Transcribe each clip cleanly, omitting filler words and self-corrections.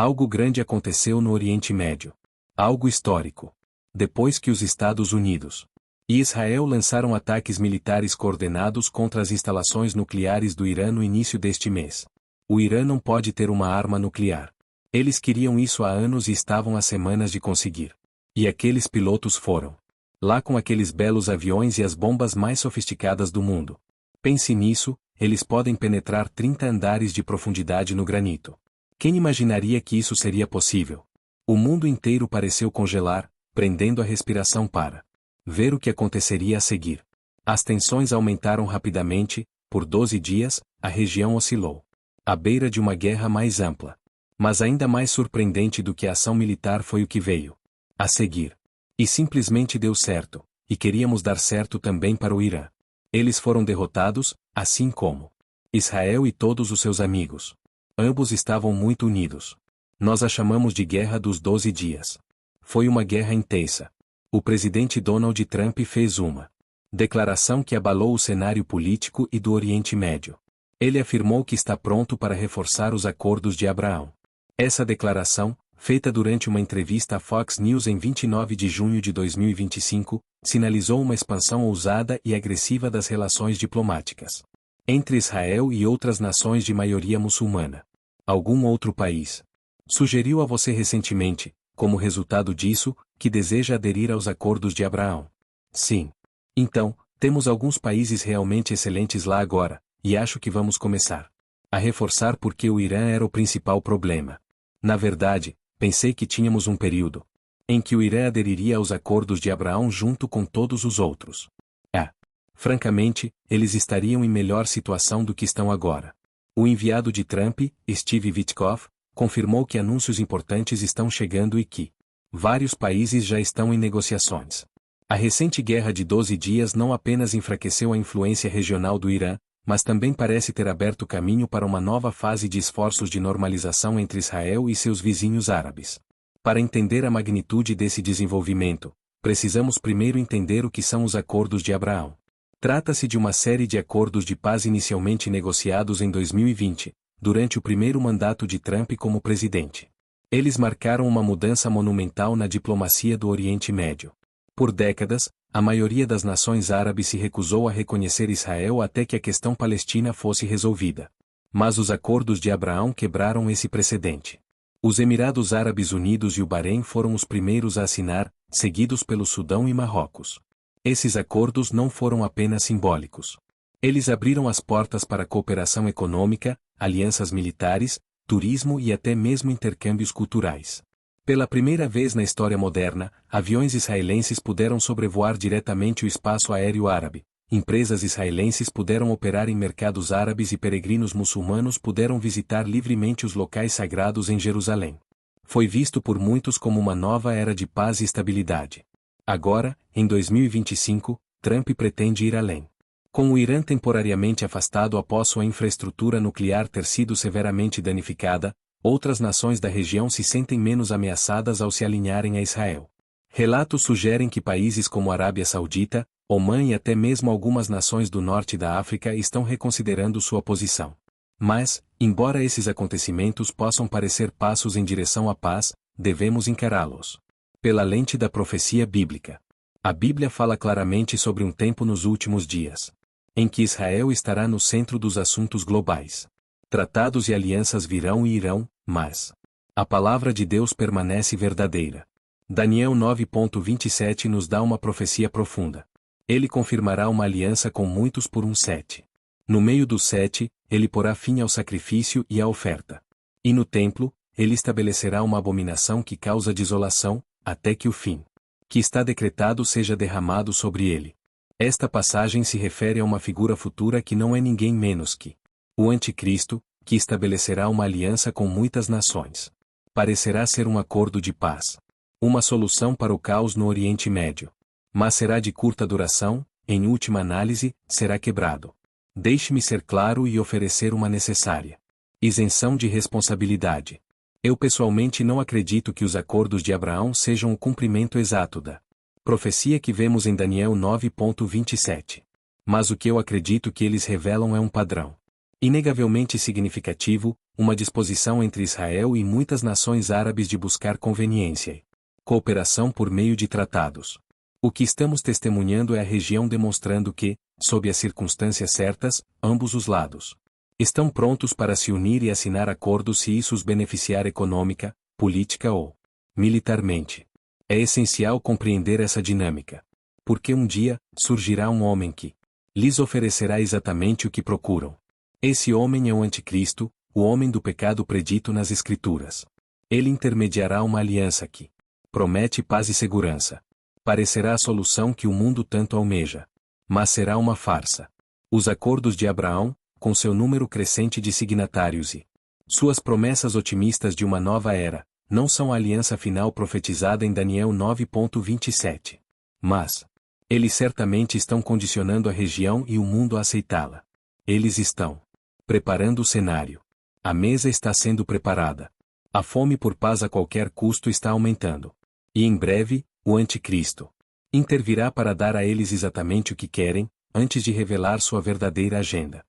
Algo grande aconteceu no Oriente Médio. Algo histórico. Depois que os Estados Unidos e Israel lançaram ataques militares coordenados contra as instalações nucleares do Irã no início deste mês. O Irã não pode ter uma arma nuclear. Eles queriam isso há anos e estavam há semanas de conseguir. E aqueles pilotos foram lá com aqueles belos aviões e as bombas mais sofisticadas do mundo. Pense nisso, eles podem penetrar 30 andares de profundidade no granito. Quem imaginaria que isso seria possível? O mundo inteiro pareceu congelar, prendendo a respiração para ver o que aconteceria a seguir. As tensões aumentaram rapidamente, por 12 dias, a região oscilou à beira de uma guerra mais ampla. Mas ainda mais surpreendente do que a ação militar foi o que veio a seguir. E simplesmente deu certo, e queríamos dar certo também para o Irã. Eles foram derrotados, assim como Israel e todos os seus amigos. Ambos estavam muito unidos. Nós a chamamos de Guerra dos 12 Dias. Foi uma guerra intensa. O presidente Donald Trump fez uma declaração que abalou o cenário político e do Oriente Médio. Ele afirmou que está pronto para reforçar os acordos de Abraão. Essa declaração, feita durante uma entrevista à Fox News em 29 de junho de 2025, sinalizou uma expansão ousada e agressiva das relações diplomáticas entre Israel e outras nações de maioria muçulmana. Algum outro país sugeriu a você recentemente, como resultado disso, que deseja aderir aos acordos de Abraão? Sim. Então, temos alguns países realmente excelentes lá agora, e acho que vamos começar a reforçar porque o Irã era o principal problema. Na verdade, pensei que tínhamos um período em que o Irã aderiria aos acordos de Abraão junto com todos os outros. Francamente, eles estariam em melhor situação do que estão agora. O enviado de Trump, Steve Witkoff, confirmou que anúncios importantes estão chegando e que vários países já estão em negociações. A recente guerra de 12 dias não apenas enfraqueceu a influência regional do Irã, mas também parece ter aberto caminho para uma nova fase de esforços de normalização entre Israel e seus vizinhos árabes. Para entender a magnitude desse desenvolvimento, precisamos primeiro entender o que são os Acordos de Abraão. Trata-se de uma série de acordos de paz inicialmente negociados em 2020, durante o primeiro mandato de Trump como presidente. Eles marcaram uma mudança monumental na diplomacia do Oriente Médio. Por décadas, a maioria das nações árabes se recusou a reconhecer Israel até que a questão palestina fosse resolvida. Mas os Acordos de Abraão quebraram esse precedente. Os Emirados Árabes Unidos e o Bahrein foram os primeiros a assinar, seguidos pelo Sudão e Marrocos. Esses acordos não foram apenas simbólicos. Eles abriram as portas para cooperação econômica, alianças militares, turismo e até mesmo intercâmbios culturais. Pela primeira vez na história moderna, aviões israelenses puderam sobrevoar diretamente o espaço aéreo árabe, empresas israelenses puderam operar em mercados árabes e peregrinos muçulmanos puderam visitar livremente os locais sagrados em Jerusalém. Foi visto por muitos como uma nova era de paz e estabilidade. Agora, em 2025, Trump pretende ir além. Com o Irã temporariamente afastado após sua infraestrutura nuclear ter sido severamente danificada, outras nações da região se sentem menos ameaçadas ao se alinharem a Israel. Relatos sugerem que países como a Arábia Saudita, Omã e até mesmo algumas nações do norte da África estão reconsiderando sua posição. Mas, embora esses acontecimentos possam parecer passos em direção à paz, devemos encará-los pela lente da profecia bíblica. A Bíblia fala claramente sobre um tempo nos últimos dias, em que Israel estará no centro dos assuntos globais. Tratados e alianças virão e irão, mas a palavra de Deus permanece verdadeira. Daniel 9:27 nos dá uma profecia profunda. Ele confirmará uma aliança com muitos por um 7. No meio dos 7, ele porá fim ao sacrifício e à oferta. E no templo, ele estabelecerá uma abominação que causa desolação, até que o fim que está decretado seja derramado sobre ele. Esta passagem se refere a uma figura futura que não é ninguém menos que o Anticristo, que estabelecerá uma aliança com muitas nações. Parecerá ser um acordo de paz. Uma solução para o caos no Oriente Médio. Mas será de curta duração, em última análise, será quebrado. Deixe-me ser claro e oferecer uma necessária isenção de responsabilidade. Eu pessoalmente não acredito que os acordos de Abraão sejam o cumprimento exato da profecia que vemos em Daniel 9:27. Mas o que eu acredito que eles revelam é um padrão inegavelmente significativo, uma disposição entre Israel e muitas nações árabes de buscar conveniência e cooperação por meio de tratados. O que estamos testemunhando é a região demonstrando que, sob as circunstâncias certas, ambos os lados estão prontos para se unir e assinar acordos se isso os beneficiar econômica, política ou militarmente. É essencial compreender essa dinâmica. Porque um dia, surgirá um homem que lhes oferecerá exatamente o que procuram. Esse homem é o Anticristo, o homem do pecado predito nas Escrituras. Ele intermediará uma aliança que promete paz e segurança. Parecerá a solução que o mundo tanto almeja. Mas será uma farsa. Os acordos de Abraão, com seu número crescente de signatários e suas promessas otimistas de uma nova era, não são a aliança final profetizada em Daniel 9:27. Mas eles certamente estão condicionando a região e o mundo a aceitá-la. Eles estão preparando o cenário. A mesa está sendo preparada. A fome por paz a qualquer custo está aumentando. E em breve, o Anticristo intervirá para dar a eles exatamente o que querem, antes de revelar sua verdadeira agenda.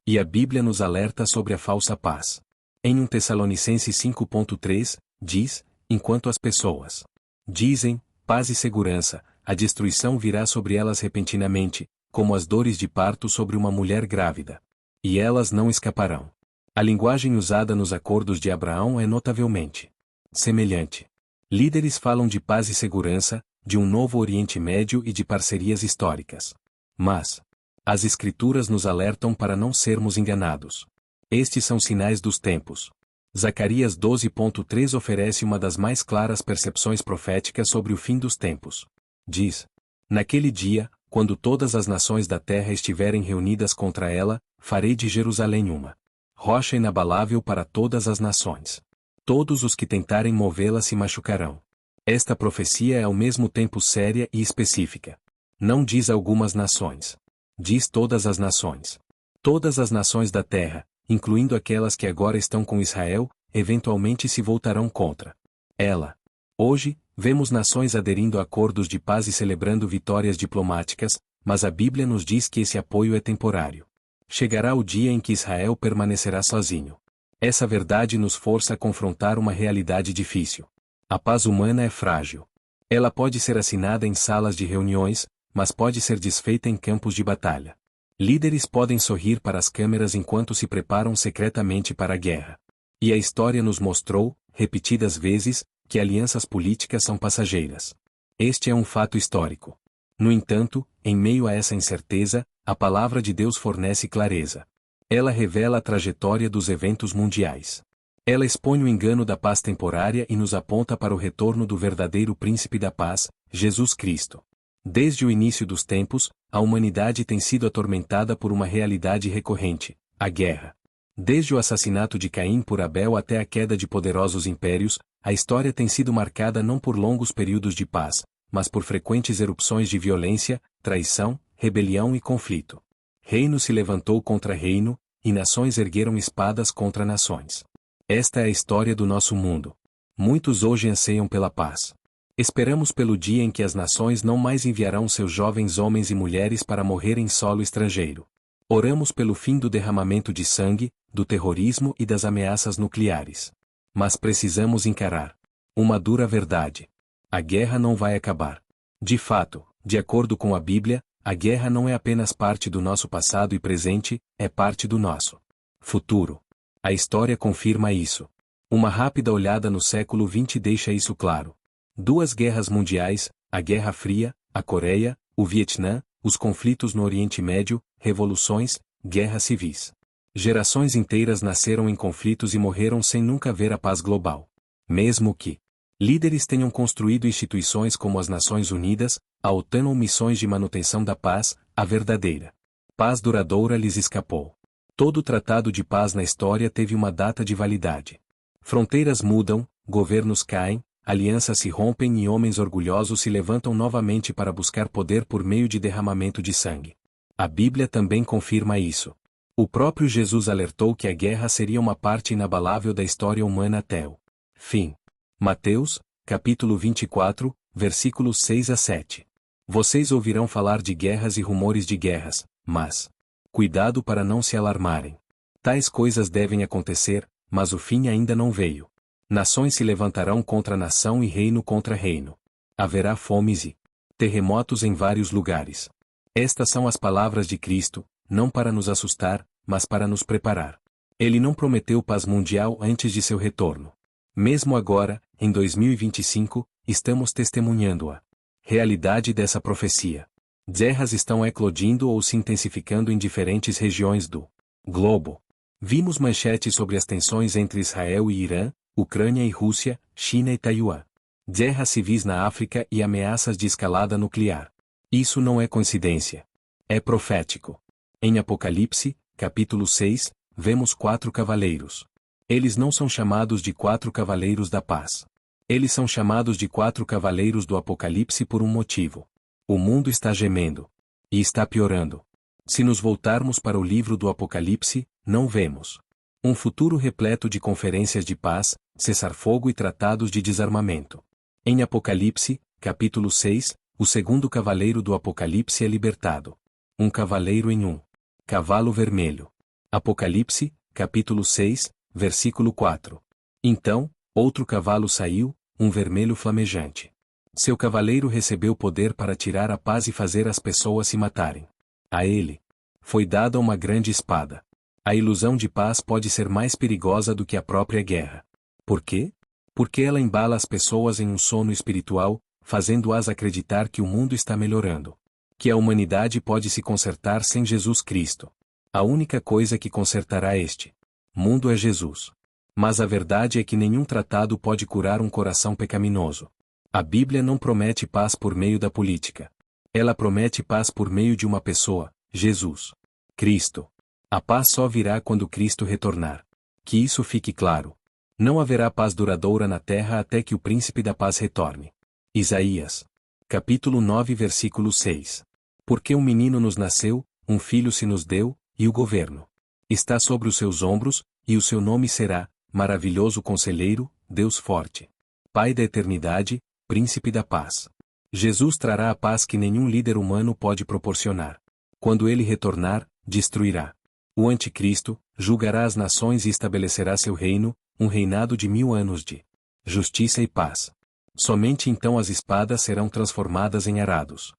E a Bíblia nos alerta sobre a falsa paz. Em 1 Tessalonicenses 5:3, diz, enquanto as pessoas dizem, paz e segurança, a destruição virá sobre elas repentinamente, como as dores de parto sobre uma mulher grávida. E elas não escaparão. A linguagem usada nos acordos de Abraão é notavelmente semelhante. Líderes falam de paz e segurança, de um novo Oriente Médio e de parcerias históricas. Mas as Escrituras nos alertam para não sermos enganados. Estes são sinais dos tempos. Zacarias 12:3 oferece uma das mais claras percepções proféticas sobre o fim dos tempos. Diz: naquele dia, quando todas as nações da terra estiverem reunidas contra ela, farei de Jerusalém uma rocha inabalável para todas as nações. Todos os que tentarem movê-la se machucarão. Esta profecia é ao mesmo tempo séria e específica. Não diz algumas nações. Diz todas as nações. Todas as nações da terra, incluindo aquelas que agora estão com Israel, eventualmente se voltarão contra ela. Hoje, vemos nações aderindo a acordos de paz e celebrando vitórias diplomáticas, mas a Bíblia nos diz que esse apoio é temporário. Chegará o dia em que Israel permanecerá sozinho. Essa verdade nos força a confrontar uma realidade difícil. A paz humana é frágil. Ela pode ser assinada em salas de reuniões, mas pode ser desfeita em campos de batalha. Líderes podem sorrir para as câmeras enquanto se preparam secretamente para a guerra. E a história nos mostrou, repetidas vezes, que alianças políticas são passageiras. Este é um fato histórico. No entanto, em meio a essa incerteza, a palavra de Deus fornece clareza. Ela revela a trajetória dos eventos mundiais. Ela expõe o engano da paz temporária e nos aponta para o retorno do verdadeiro príncipe da paz, Jesus Cristo. Desde o início dos tempos, a humanidade tem sido atormentada por uma realidade recorrente, a guerra. Desde o assassinato de Caim por Abel até a queda de poderosos impérios, a história tem sido marcada não por longos períodos de paz, mas por frequentes erupções de violência, traição, rebelião e conflito. Reino se levantou contra reino, e nações ergueram espadas contra nações. Esta é a história do nosso mundo. Muitos hoje anseiam pela paz. Esperamos pelo dia em que as nações não mais enviarão seus jovens homens e mulheres para morrer em solo estrangeiro. Oramos pelo fim do derramamento de sangue, do terrorismo e das ameaças nucleares. Mas precisamos encarar uma dura verdade. A guerra não vai acabar. De fato, de acordo com a Bíblia, a guerra não é apenas parte do nosso passado e presente, é parte do nosso futuro. A história confirma isso. Uma rápida olhada no século XX deixa isso claro. 2 guerras mundiais, a Guerra Fria, a Coreia, o Vietnã, os conflitos no Oriente Médio, revoluções, guerras civis. Gerações inteiras nasceram em conflitos e morreram sem nunca ver a paz global. Mesmo que líderes tenham construído instituições como as Nações Unidas, a OTAN ou missões de manutenção da paz, a verdadeira paz duradoura lhes escapou. Todo tratado de paz na história teve uma data de validade. Fronteiras mudam, governos caem, alianças se rompem e homens orgulhosos se levantam novamente para buscar poder por meio de derramamento de sangue. A Bíblia também confirma isso. O próprio Jesus alertou que a guerra seria uma parte inabalável da história humana até o fim. Mateus, capítulo 24, versículos 6-7. Vocês ouvirão falar de guerras e rumores de guerras, mas cuidado para não se alarmarem. Tais coisas devem acontecer, mas o fim ainda não veio. Nações se levantarão contra nação e reino contra reino. Haverá fomes e terremotos em vários lugares. Estas são as palavras de Cristo, não para nos assustar, mas para nos preparar. Ele não prometeu paz mundial antes de seu retorno. Mesmo agora, em 2025, estamos testemunhando a realidade dessa profecia. Guerras estão eclodindo ou se intensificando em diferentes regiões do globo. Vimos manchetes sobre as tensões entre Israel e Irã, Ucrânia e Rússia, China e Taiwan. Guerras civis na África e ameaças de escalada nuclear. Isso não é coincidência. É profético. Em Apocalipse, capítulo 6, vemos 4 cavaleiros. Eles não são chamados de 4 cavaleiros da paz. Eles são chamados de 4 cavaleiros do Apocalipse por um motivo. O mundo está gemendo. E está piorando. Se nos voltarmos para o livro do Apocalipse, não vemos um futuro repleto de conferências de paz, cessar-fogo e tratados de desarmamento. Em Apocalipse, capítulo 6, o segundo cavaleiro do Apocalipse é libertado. Um cavaleiro em um cavalo vermelho. Apocalipse, capítulo 6, versículo 4. Então, outro cavalo saiu, um vermelho flamejante. Seu cavaleiro recebeu poder para tirar a paz e fazer as pessoas se matarem. A ele foi dada uma grande espada. A ilusão de paz pode ser mais perigosa do que a própria guerra. Por quê? Porque ela embala as pessoas em um sono espiritual, fazendo-as acreditar que o mundo está melhorando. Que a humanidade pode se consertar sem Jesus Cristo. A única coisa que consertará este mundo é Jesus. Mas a verdade é que nenhum tratado pode curar um coração pecaminoso. A Bíblia não promete paz por meio da política. Ela promete paz por meio de uma pessoa, Jesus Cristo. A paz só virá quando Cristo retornar. Que isso fique claro. Não haverá paz duradoura na terra até que o príncipe da paz retorne. Isaías, capítulo 9, versículo 6. Porque um menino nos nasceu, um filho se nos deu, e o governo está sobre os seus ombros, e o seu nome será Maravilhoso Conselheiro, Deus Forte, Pai da Eternidade, Príncipe da Paz. Jesus trará a paz que nenhum líder humano pode proporcionar. Quando ele retornar, destruirá o anticristo, julgará as nações e estabelecerá seu reino, um reinado de 1000 anos de justiça e paz. Somente então as espadas serão transformadas em arados.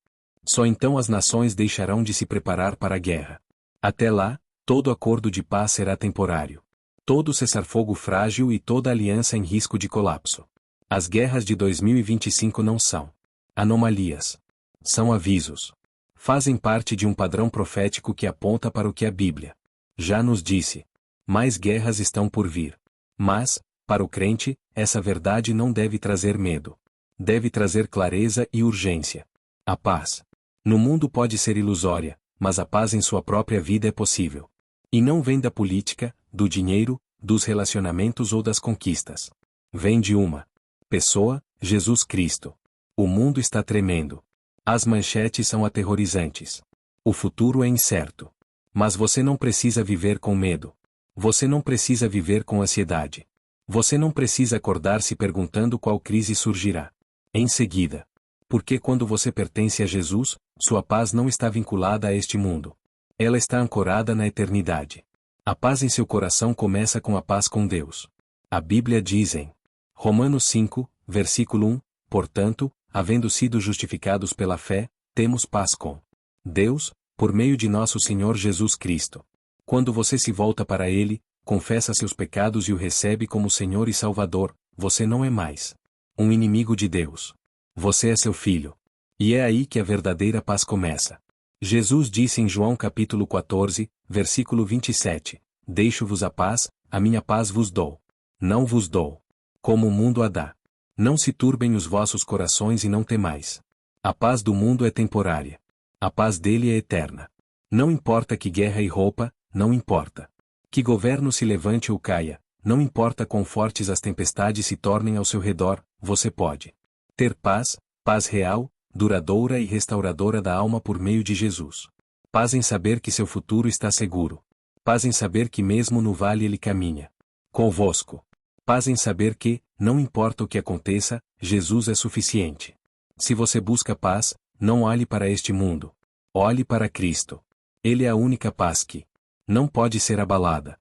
Só então as nações deixarão de se preparar para a guerra. Até lá, todo acordo de paz será temporário. Todo cessar-fogo frágil e toda aliança em risco de colapso. As guerras de 2025 não são anomalias. São avisos. Fazem parte de um padrão profético que aponta para o que a Bíblia já nos disse. Mais guerras estão por vir. Mas, para o crente, essa verdade não deve trazer medo. Deve trazer clareza e urgência. A paz no mundo pode ser ilusória, mas a paz em sua própria vida é possível. E não vem da política, do dinheiro, dos relacionamentos ou das conquistas. Vem de uma pessoa, Jesus Cristo. O mundo está tremendo. As manchetes são aterrorizantes. O futuro é incerto. Mas você não precisa viver com medo. Você não precisa viver com ansiedade. Você não precisa acordar se perguntando qual crise surgirá em seguida. Porque quando você pertence a Jesus, sua paz não está vinculada a este mundo. Ela está ancorada na eternidade. A paz em seu coração começa com a paz com Deus. A Bíblia diz em Romanos 5, versículo 1, portanto, havendo sido justificados pela fé, temos paz com Deus, por meio de nosso Senhor Jesus Cristo. Quando você se volta para Ele, confessa seus pecados e o recebe como Senhor e Salvador, você não é mais um inimigo de Deus. Você é seu filho. E é aí que a verdadeira paz começa. Jesus disse em João capítulo 14, versículo 27, Deixo-vos a paz, a minha paz vos dou. Não vos dou como o mundo a dá. Não se turbem os vossos corações e não temais. A paz do mundo é temporária. A paz dele é eterna. Não importa que guerra e roupa, não importa que governo se levante ou caia, não importa quão fortes as tempestades se tornem ao seu redor, você pode ter paz, paz real, duradoura e restauradora da alma por meio de Jesus. Paz em saber que seu futuro está seguro. Paz em saber que mesmo no vale ele caminha convosco. Paz em saber que, não importa o que aconteça, Jesus é suficiente. Se você busca paz, não olhe para este mundo. Olhe para Cristo. Ele é a única paz que não pode ser abalada.